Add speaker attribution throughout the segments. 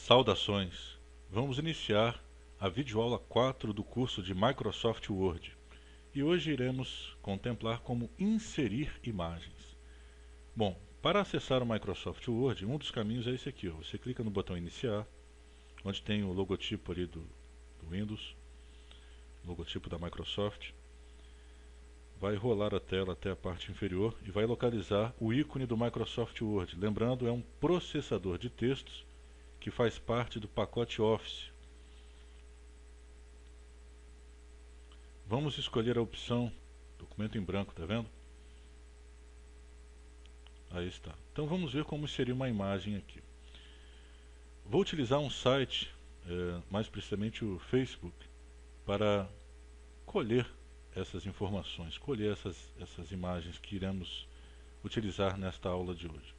Speaker 1: Saudações! Vamos iniciar a videoaula 4 do curso de Microsoft Word e hoje iremos contemplar como inserir imagens. Bom, para acessar o Microsoft Word, um dos caminhos é esse aqui. Você clica no botão Iniciar, onde tem o logotipo ali do Windows, logotipo da Microsoft. Vai rolar a tela até a parte inferior e vai localizar o ícone do Microsoft Word. Lembrando, é um processador de textos que faz parte do pacote Office. Vamos escolher a opção documento em branco, está vendo? Aí está. Então vamos ver como seria uma imagem aqui. Vou utilizar um site, mais precisamente o Facebook, para colher essas informações, colher essas imagens que iremos utilizar nesta aula de hoje.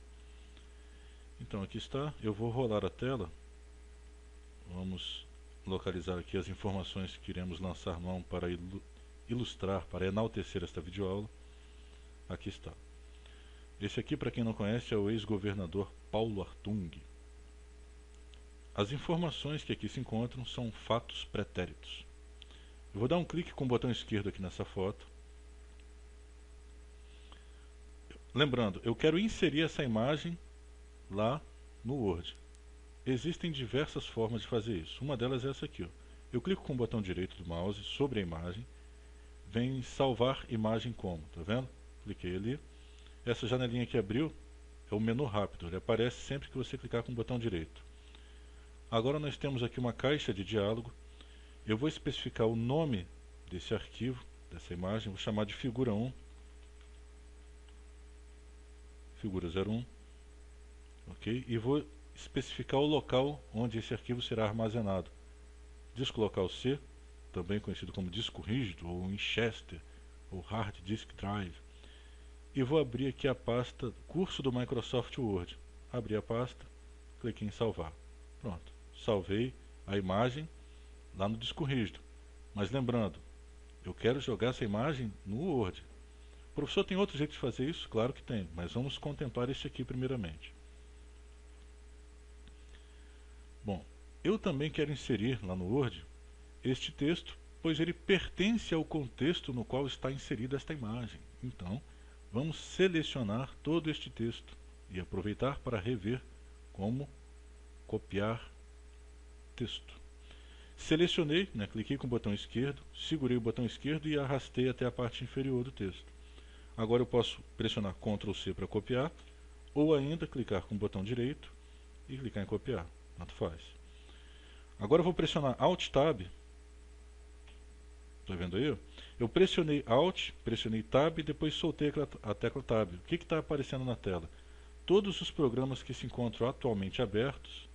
Speaker 1: Então aqui está, eu vou rolar a tela. Vamos localizar aqui as informações que iremos lançar mão para ilustrar, para enaltecer esta videoaula. Aqui está. Esse aqui, para quem não conhece, é o ex-governador Paulo Artung. As informações que aqui se encontram são fatos pretéritos. Eu vou dar um clique com o botão esquerdo aqui nessa foto. Lembrando, eu quero inserir essa imagem lá no Word. Existem diversas formas de fazer isso. Uma delas é essa aqui. Eu clico com o botão direito do mouse sobre a imagem. Vem salvar imagem como, tá vendo? Cliquei ali. Essa janelinha que abriu é o menu rápido. Ele aparece sempre que você clicar com o botão direito. Agora nós temos aqui uma caixa de diálogo. Eu vou especificar o nome desse arquivo, dessa imagem. Vou chamar de figura 1. Figura 01. Ok? E vou especificar o local onde esse arquivo será armazenado. Disco local C, também conhecido como disco rígido, ou Winchester, ou Hard Disk Drive. E vou abrir aqui a pasta curso do Microsoft Word. Abri a pasta, cliquei em salvar. Pronto, salvei a imagem lá no disco rígido. Mas lembrando, eu quero jogar essa imagem no Word. O professor tem outro jeito de fazer isso? Claro que tem, mas vamos contemplar este aqui primeiramente. Bom, eu também quero inserir lá no Word este texto, pois ele pertence ao contexto no qual está inserida esta imagem. Então, vamos selecionar todo este texto e aproveitar para rever como copiar texto. Selecionei, cliquei com o botão esquerdo, segurei o botão esquerdo e arrastei até a parte inferior do texto. Agora eu posso pressionar Ctrl C para copiar, ou ainda clicar com o botão direito e clicar em copiar. Tanto faz. Agora eu vou pressionar Alt Tab. Está vendo aí? Eu pressionei Alt, pressionei Tab e depois soltei a tecla Tab. O que está aparecendo na tela? Todos os programas que se encontram atualmente abertos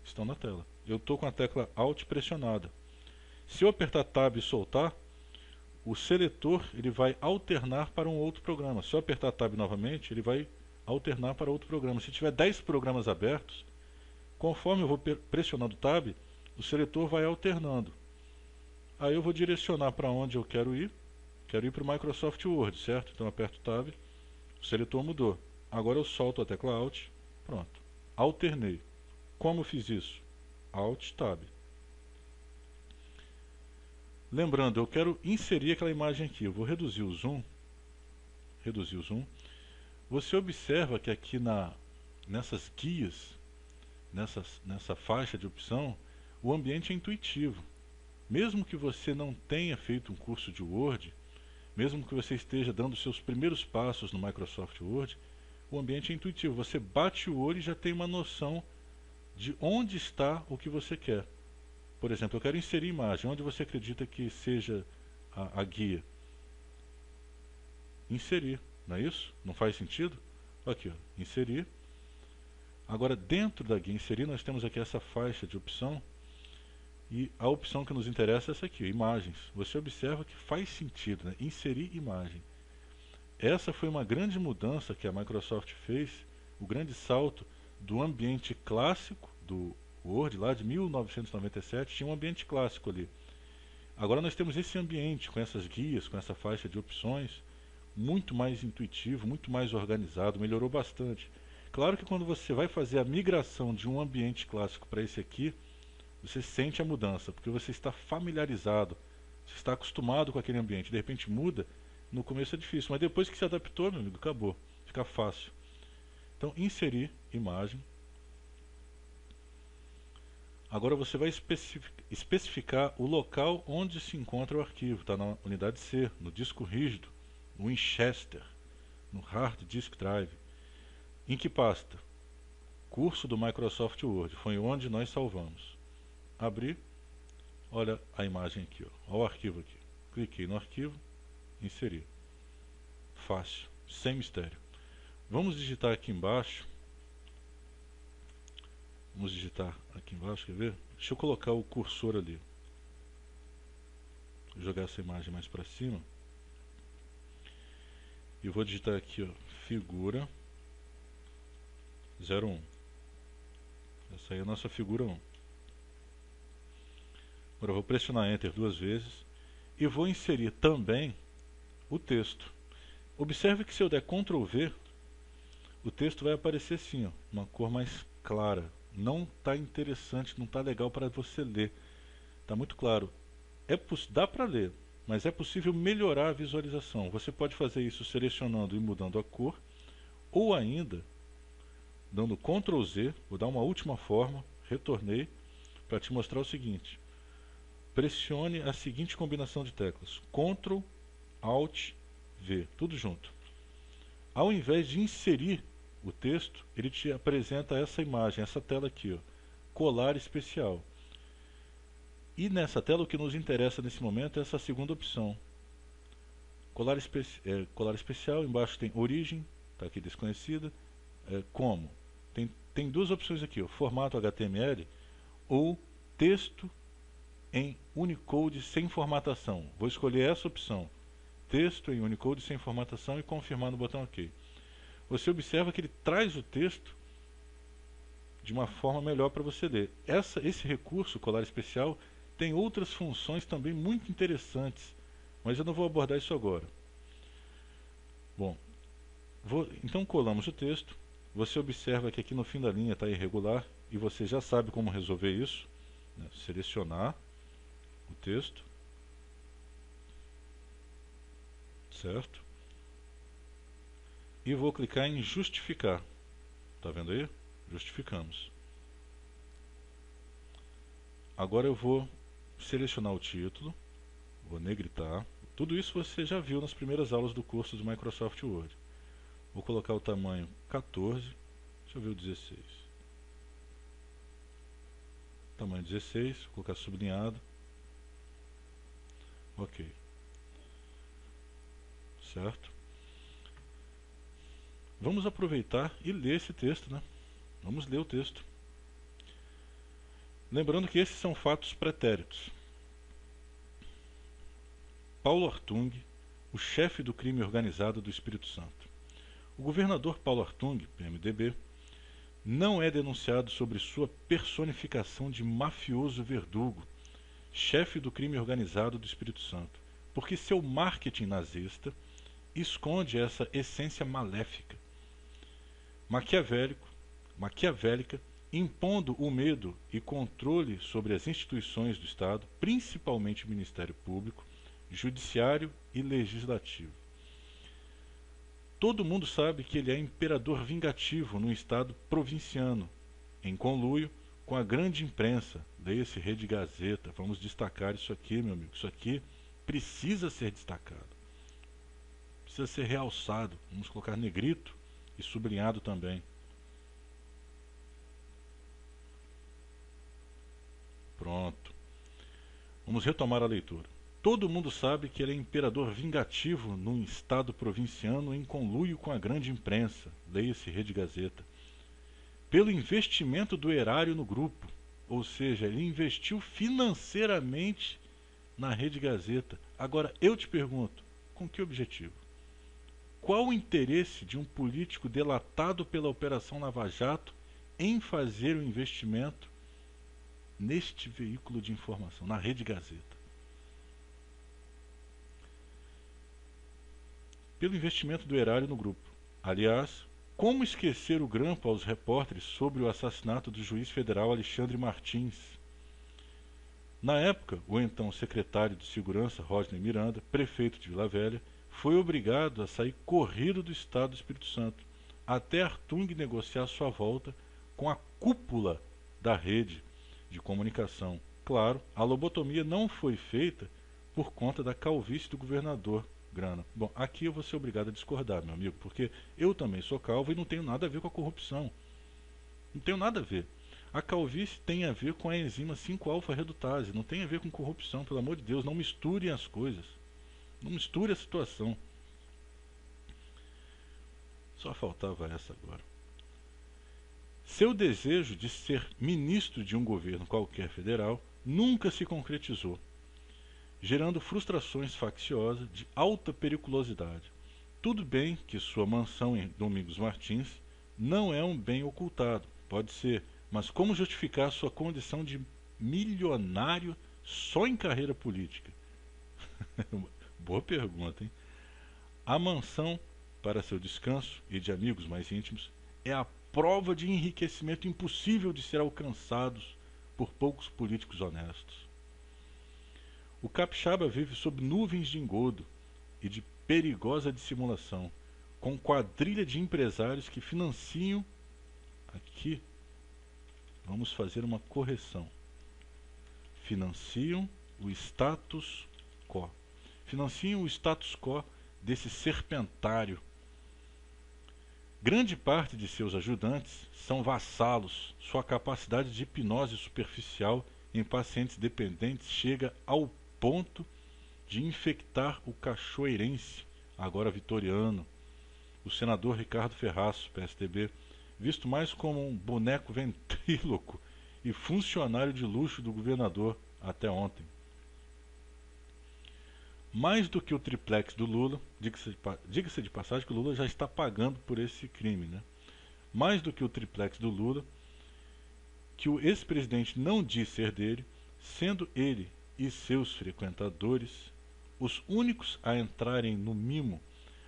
Speaker 1: estão na tela. Eu estou com a tecla Alt pressionada. Se eu apertar Tab e soltar, o seletor ele vai alternar para um outro programa. Se eu apertar Tab novamente, ele vai alternar para outro programa. Se tiver 10 programas abertos, conforme eu vou pressionando Tab, o seletor vai alternando. Aí eu vou direcionar para onde eu quero ir. Quero ir para o Microsoft Word, certo? Então eu aperto Tab, o seletor mudou. Agora eu solto a tecla Alt, pronto. Alternei. Como eu fiz isso? Alt Tab. Lembrando, eu quero inserir aquela imagem aqui. Eu vou reduzir o zoom. Reduzir o zoom. Você observa que aqui nessas guias, nessa faixa de opção, o ambiente é intuitivo. Mesmo que você não tenha feito um curso de Word, mesmo que você esteja dando seus primeiros passos no Microsoft Word, o ambiente é intuitivo. Você bate o olho e já tem uma noção de onde está o que você quer. Por exemplo, eu quero inserir imagem. Onde você acredita que seja a guia? Inserir, não é isso? Não faz sentido? Aqui, ó, inserir. Agora, dentro da guia inserir, nós temos aqui essa faixa de opção. E a opção que nos interessa é essa aqui, imagens. Você observa que faz sentido, né? Inserir imagem. Essa foi uma grande mudança que a Microsoft fez, o grande salto do ambiente clássico do Word, lá de 1997, tinha um ambiente clássico ali. Agora nós temos esse ambiente com essas guias, com essa faixa de opções, muito mais intuitivo, muito mais organizado, melhorou bastante. Claro que quando você vai fazer a migração de um ambiente clássico para esse aqui, você sente a mudança, porque você está familiarizado, você está acostumado com aquele ambiente. De repente muda, no começo é difícil, mas depois que se adaptou, meu amigo, acabou, fica fácil. Então, inserir imagem. Agora você vai especificar o local onde se encontra o arquivo. Está na unidade C, no disco rígido, no Winchester, no Hard Disk Drive. Em que pasta? Curso do Microsoft Word. Foi onde nós salvamos. Abrir. Olha a imagem aqui. Olha o arquivo aqui. Cliquei no arquivo. Inserir. Fácil. Sem mistério. Vamos digitar aqui embaixo. Vamos digitar aqui embaixo, quer ver? Deixa eu colocar o cursor ali. Vou jogar essa imagem mais para cima. E vou digitar aqui, ó, figura 01. Essa aí é a nossa figura 1. Agora eu vou pressionar Enter 2 vezes. E vou inserir também o texto. Observe que se eu der Ctrl V, o texto vai aparecer assim, ó, uma cor mais clara. Não está interessante, não está legal para você ler. Está muito claro. Dá para ler, mas é possível melhorar a visualização. Você pode fazer isso selecionando e mudando a cor, ou ainda dando Ctrl Z. Vou dar uma última forma, retornei, para te mostrar o seguinte. Pressione a seguinte combinação de teclas: Ctrl, Alt, V, tudo junto. Ao invés de inserir o texto, ele te apresenta essa imagem, essa tela aqui, ó, colar especial. E nessa tela o que nos interessa nesse momento é essa segunda opção. Colar especial, embaixo tem origem, está aqui desconhecida, como. Tem duas opções aqui, ó, formato HTML ou texto em Unicode sem formatação. Vou escolher essa opção, texto em Unicode sem formatação, e confirmar no botão OK. Você observa que ele traz o texto de uma forma melhor para você ler. Esse recurso, colar especial, tem outras funções também muito interessantes, mas eu não vou abordar isso agora. Bom, então colamos o texto. Você observa que aqui no fim da linha está irregular, e você já sabe como resolver isso, né? Selecionar o texto, certo? E vou clicar em justificar. Está vendo aí? Justificamos. Agora eu vou selecionar o título, vou negritar. Tudo isso você já viu nas primeiras aulas do curso do Microsoft Word. Vou colocar o tamanho 14, deixa eu ver o 16. Tamanho 16, vou colocar sublinhado. Ok. Certo? Vamos aproveitar e ler esse texto, né? Vamos ler o texto. Lembrando que esses são fatos pretéritos. Paulo Hartung, o chefe do crime organizado do Espírito Santo. O governador Paulo Hartung, PMDB, não é denunciado sobre sua personificação de mafioso verdugo, chefe do crime organizado do Espírito Santo, porque seu marketing nazista esconde essa essência maléfica, maquiavélica, impondo o medo e controle sobre as instituições do Estado, principalmente o Ministério Público, Judiciário e Legislativo. Todo mundo sabe que ele é imperador vingativo num Estado provinciano, em conluio com a grande imprensa. Leia-se Rede Gazeta. Vamos destacar isso aqui, meu amigo. Isso aqui precisa ser destacado. Precisa ser realçado. Vamos colocar negrito e sublinhado também. Pronto. Vamos retomar a leitura. Todo mundo sabe que ele é imperador vingativo num estado provinciano em conluio com a grande imprensa. Leia-se Rede Gazeta. Pelo investimento do erário no grupo. Ou seja, ele investiu financeiramente na Rede Gazeta. Agora, eu te pergunto, com que objetivo? Qual o interesse de um político delatado pela Operação Lava Jato em fazer o investimento neste veículo de informação, na Rede Gazeta? Pelo investimento do erário no grupo. Aliás, Como esquecer o grampo aos repórteres sobre o assassinato do juiz federal Alexandre Martins? Na época, o então secretário de Segurança, Rodney Miranda, prefeito de Vila Velha, foi obrigado a sair corrido do estado do Espírito Santo, até Artung negociar sua volta com a cúpula da rede de comunicação. Claro, a lobotomia não foi feita por conta da calvície do governador Grana. Bom, aqui eu vou ser obrigado a discordar, meu amigo, porque eu também sou calvo e não tenho nada a ver com a corrupção. Não tenho nada a ver. A calvície tem a ver com a enzima 5-alfa-redutase, não tem a ver com corrupção, pelo amor de Deus, não misturem as coisas. Não misture a situação. Só faltava essa agora. Seu desejo de ser ministro de um governo qualquer federal nunca se concretizou, gerando frustrações facciosas de alta periculosidade. Tudo bem que sua mansão em Domingos Martins não é um bem ocultado, pode ser, mas como justificar sua condição de milionário só em carreira política? Boa pergunta, hein? A mansão, para seu descanso e de amigos mais íntimos, é a prova de enriquecimento impossível de ser alcançados por poucos políticos honestos. O capixaba vive sob nuvens de engodo e de perigosa dissimulação, com quadrilha de empresários que financiam. Aqui, vamos fazer uma correção. Financiam o status quo. Financiam o status quo desse serpentário. Grande parte de seus ajudantes são vassalos. Sua capacidade de hipnose superficial em pacientes dependentes chega ao ponto de infectar o cachoeirense, agora vitoriano, o senador Ricardo Ferraz, PSDB, visto mais como um boneco ventríloco e funcionário de luxo do governador até ontem. Mais do que o triplex do Lula, diga-se de passagem que o Lula já está pagando por esse crime, né? Mais do que o triplex do Lula, que o ex-presidente não diz ser dele, sendo ele e seus frequentadores os únicos a entrarem no mimo,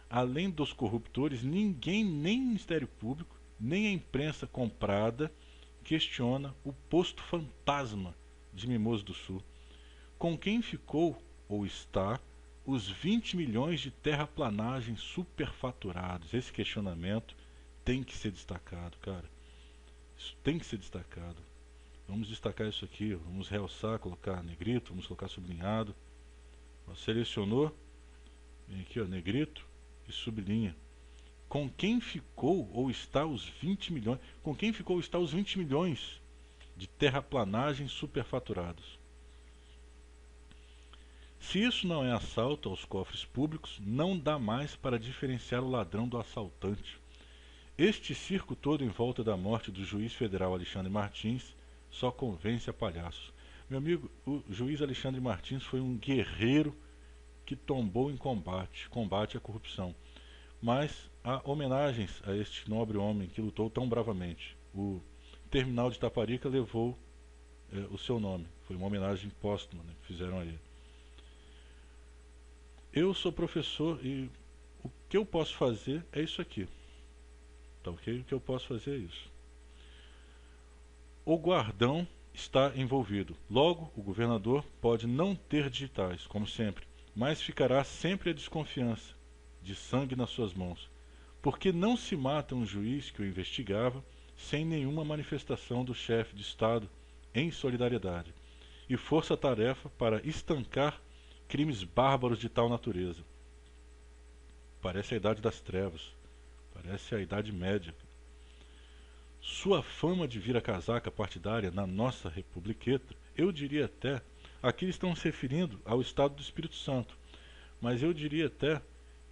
Speaker 1: além dos corruptores, ninguém, nem o Ministério Público, nem a imprensa comprada, questiona o posto fantasma de Mimoso do Sul. Com quem ficou, ou está, os 20 milhões de terraplanagens superfaturados? Esse questionamento tem que ser destacado, cara. Isso tem que ser destacado. Vamos destacar isso aqui, vamos realçar, colocar negrito, vamos colocar sublinhado. Ó, selecionou, vem aqui, ó, negrito e sublinha. Com quem ficou ou está os 20 milhões? Com quem ficou ou está os 20 milhões de terraplanagens superfaturados? Se isso não é assalto aos cofres públicos, não dá mais para diferenciar o ladrão do assaltante. Este circo todo em volta da morte do juiz federal Alexandre Martins só convence a palhaços. Meu amigo, o juiz Alexandre Martins foi um guerreiro que tombou em combate à corrupção. Mas há homenagens a este nobre homem que lutou tão bravamente. O terminal de Taparica levou o seu nome. Foi uma homenagem póstuma, né, que fizeram a ele. Eu sou professor e o que eu posso fazer é isso aqui. Tá ok? O que eu posso fazer é isso. O guardão está envolvido. Logo, o governador pode não ter digitais, como sempre, mas ficará sempre a desconfiança de sangue nas suas mãos. Porque não se mata um juiz que o investigava sem nenhuma manifestação do chefe de Estado em solidariedade e força-tarefa para estancar crimes bárbaros de tal natureza. Parece a Idade das Trevas. Parece a Idade Média. Sua fama de vira-casaca partidária na nossa republiqueta, eu diria até, aqui estão se referindo ao Estado do Espírito Santo, mas eu diria até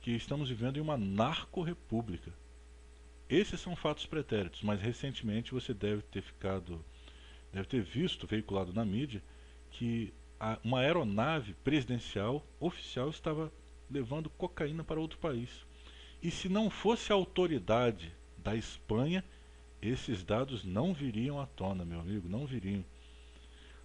Speaker 1: que estamos vivendo em uma narco-república. Esses são fatos pretéritos, mas recentemente você deve ter visto, veiculado na mídia, que uma aeronave presidencial oficial estava levando cocaína para outro país. E se não fosse a autoridade da Espanha, esses dados não viriam à tona, meu amigo, não viriam.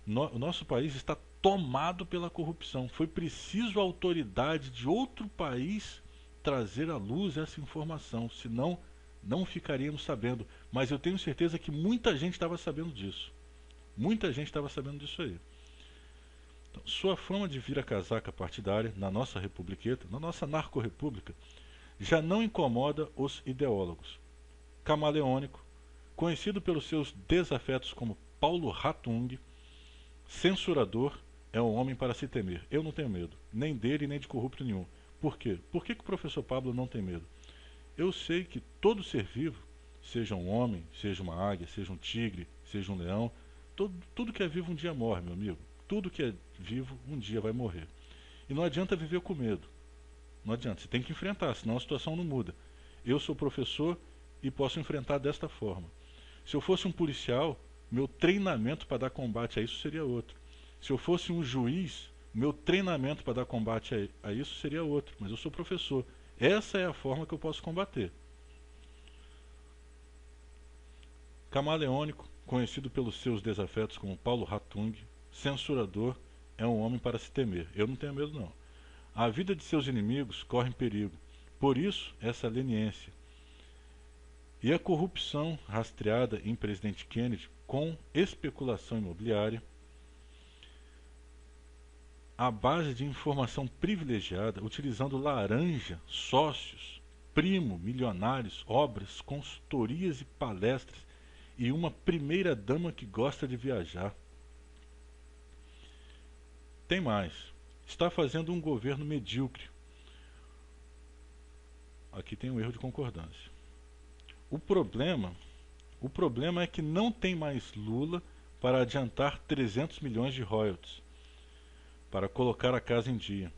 Speaker 1: O nosso país está tomado pela corrupção. Foi preciso a autoridade de outro país trazer à luz essa informação, senão Não ficaríamos sabendo, mas eu tenho certeza que muita gente estava sabendo disso. Muita gente estava sabendo disso aí. Então, sua fama de vira-casaca partidária na nossa republiqueta, na nossa narco-república, já não incomoda os ideólogos. Camaleônico, conhecido pelos seus desafetos como Paulo Ratung, censurador, é um homem para se temer. Eu não tenho medo, nem dele nem de corrupto nenhum. Por quê? Por que o professor Pablo não tem medo? Eu sei que todo ser vivo, seja um homem, seja uma águia, seja um tigre, seja um leão, tudo que é vivo um dia morre, meu amigo. Tudo que é vivo um dia vai morrer. E não adianta viver com medo. Não adianta, você tem que enfrentar, senão a situação não muda. Eu sou professor e posso enfrentar desta forma. Se eu fosse um policial, meu treinamento para dar combate a isso seria outro. Se eu fosse um juiz, meu treinamento para dar combate a isso seria outro. Mas eu sou professor. Essa é a forma que eu posso combater. Camaleônico, conhecido pelos seus desafetos como Paulo Ratung, censurador, é um homem para se temer. Eu não tenho medo, não. A vida de seus inimigos corre perigo. Por isso, essa leniência. E a corrupção rastreada em presidente Kennedy com especulação imobiliária, à base de informação privilegiada, utilizando laranja, sócios, primo, milionários, obras, consultorias e palestras, e uma primeira dama que gosta de viajar. Tem mais. Está fazendo um governo medíocre. Aqui tem um erro de concordância. O problema é que não tem mais Lula para adiantar 300 milhões de royalties, para colocar a casa em dia.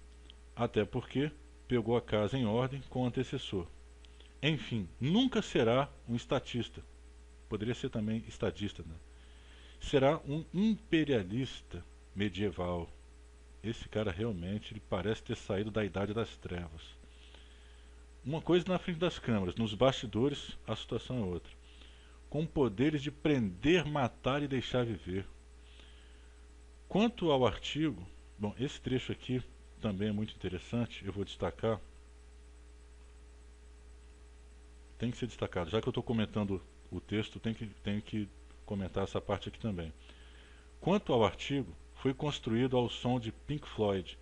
Speaker 1: Até porque pegou a casa em ordem com o antecessor. Enfim, nunca será um estatista. Poderia ser também estadista, né? Será um imperialista medieval. Esse cara realmente ele parece ter saído da Idade das Trevas. Uma coisa na frente das câmeras, nos bastidores a situação é outra. Com poderes de prender, matar e deixar viver. Quanto ao artigo, bom, esse trecho aqui também é muito interessante, eu vou destacar. Tem que ser destacado, já que eu estou comentando o texto, tenho que comentar essa parte aqui também. Quanto ao artigo, foi construído ao som de Pink Floyd,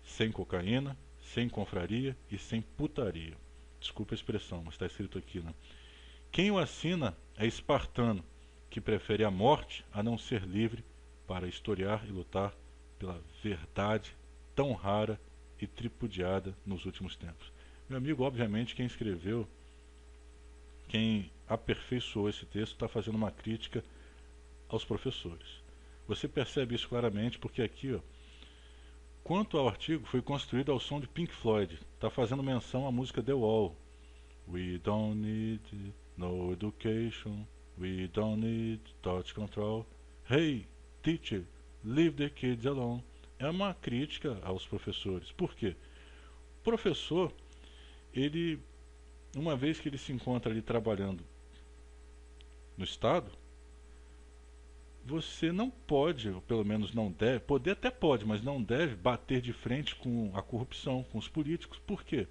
Speaker 1: sem cocaína, sem confraria e sem putaria. Desculpa a expressão, mas está escrito aqui, né? Quem o assina é espartano, que prefere a morte a não ser livre para historiar e lutar pela verdade tão rara e tripudiada nos últimos tempos. Meu amigo, obviamente, quem escreveu, quem aperfeiçoou esse texto, está fazendo uma crítica aos professores. Você percebe isso claramente porque aqui, ó, quanto ao artigo, foi construído ao som de Pink Floyd. Está fazendo menção à música The Wall. We don't need no education. We don't need thought control. Hey, teacher, leave the kids alone. É uma crítica aos professores. Por quê? O professor, ele, uma vez que ele se encontra ali trabalhando no Estado, você não pode, ou pelo menos não deve, poder até pode, mas não deve bater de frente com a corrupção, com os políticos. Por quê?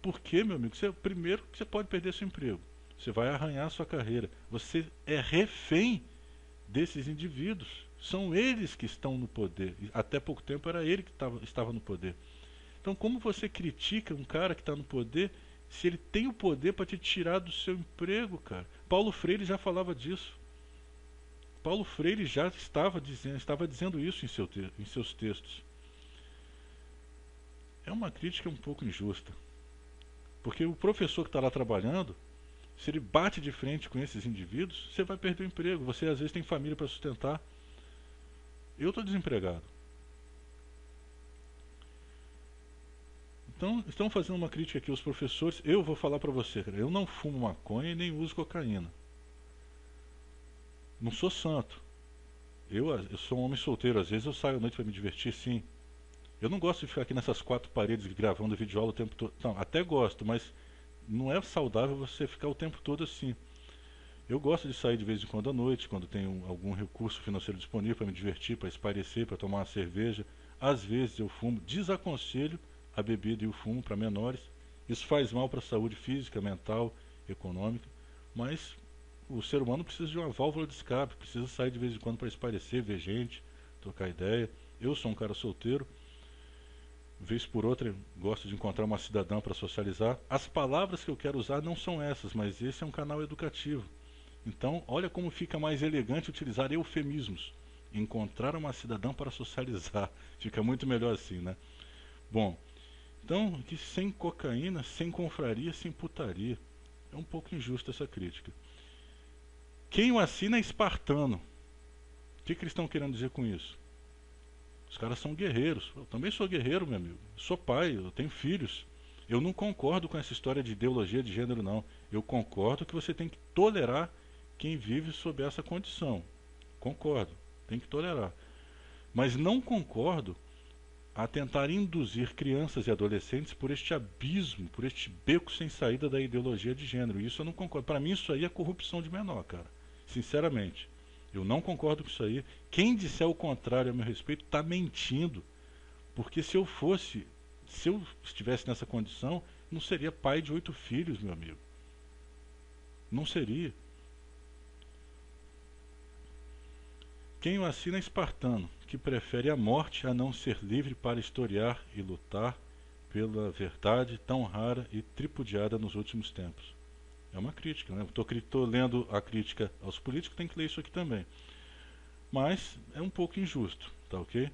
Speaker 1: Porque, meu amigo, primeiro que você pode perder seu emprego, você vai arranhar sua carreira, você é refém desses indivíduos, são eles que estão no poder. Até pouco tempo era ele que estava no poder. Então, como você critica um cara que está no poder se ele tem o poder para te tirar do seu emprego, cara? Paulo Freire já falava disso. Paulo Freire já estava dizendo isso em seus textos. É uma crítica um pouco injusta. Porque o professor que está lá trabalhando, se ele bate de frente com esses indivíduos, você vai perder o emprego. Você às vezes tem família para sustentar. Eu estou desempregado. Então, estão fazendo uma crítica aqui aos professores. Eu vou falar para você, cara, eu não fumo maconha e nem uso cocaína. Não sou santo. Eu sou um homem solteiro. Às vezes eu saio à noite para me divertir, sim. Eu não gosto de ficar aqui nessas quatro paredes gravando videoaula o tempo todo. Não, até gosto, mas não é saudável você ficar o tempo todo assim. Eu gosto de sair de vez em quando à noite, quando tenho algum recurso financeiro disponível para me divertir, para espairecer, para tomar uma cerveja. Às vezes eu fumo. Desaconselho a bebida e o fumo para menores. Isso faz mal para a saúde física, mental econômica, mas o ser humano precisa de uma válvula de escape, precisa sair de vez em quando para espairecer, ver gente, trocar ideia. Eu sou um cara solteiro, vez por outra gosto de encontrar uma cidadã para socializar. As palavras que eu quero usar não são essas, mas esse é um canal educativo. Então, olha como fica mais elegante utilizar eufemismos. Encontrar uma cidadã para socializar. Fica muito melhor assim, né? Bom, então, aqui sem cocaína, sem confraria, sem putaria. É um pouco injusta essa crítica. Quem o assina é espartano. O que eles estão querendo dizer com isso? Os caras são guerreiros. Eu também sou guerreiro, meu amigo. Sou pai, eu tenho filhos. Eu não concordo com essa história de ideologia de gênero, não. Eu concordo que você tem que tolerar quem vive sob essa condição. Concordo, tem que tolerar. Mas não concordo a tentar induzir crianças e adolescentes por este abismo, por este beco sem saída da ideologia de gênero. Isso eu não concordo. Para mim isso aí é corrupção de menor, cara. Sinceramente. Eu não concordo com isso aí. Quem disser o contrário a meu respeito está mentindo. Porque se eu estivesse nessa condição, não seria pai de 8 filhos, meu amigo. Não seria. Quem o assina é espartano, que prefere a morte a não ser livre para historiar e lutar pela verdade tão rara e tripudiada nos últimos tempos. É uma crítica, né? Estou lendo a crítica aos políticos, tem que ler isso aqui também. Mas é um pouco injusto, tá ok?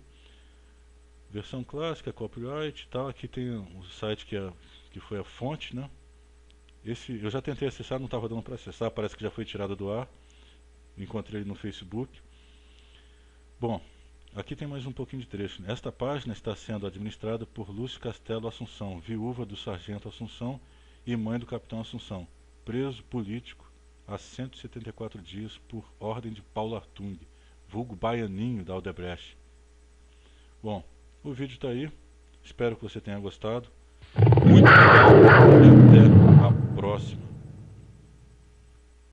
Speaker 1: Versão clássica, copyright, tal. Aqui tem um site que foi a fonte, né? Esse eu já tentei acessar, não estava dando para acessar, parece que já foi tirado do ar. Encontrei ele no Facebook. Bom, aqui tem mais um pouquinho de trecho. Esta página está sendo administrada por Lúcio Castelo Assunção, viúva do sargento Assunção e mãe do capitão Assunção, preso político há 174 dias por ordem de Paulo Artung, vulgo Baianinho da Aldebrecht. Bom, o vídeo está aí, espero que você tenha gostado. Muito obrigado.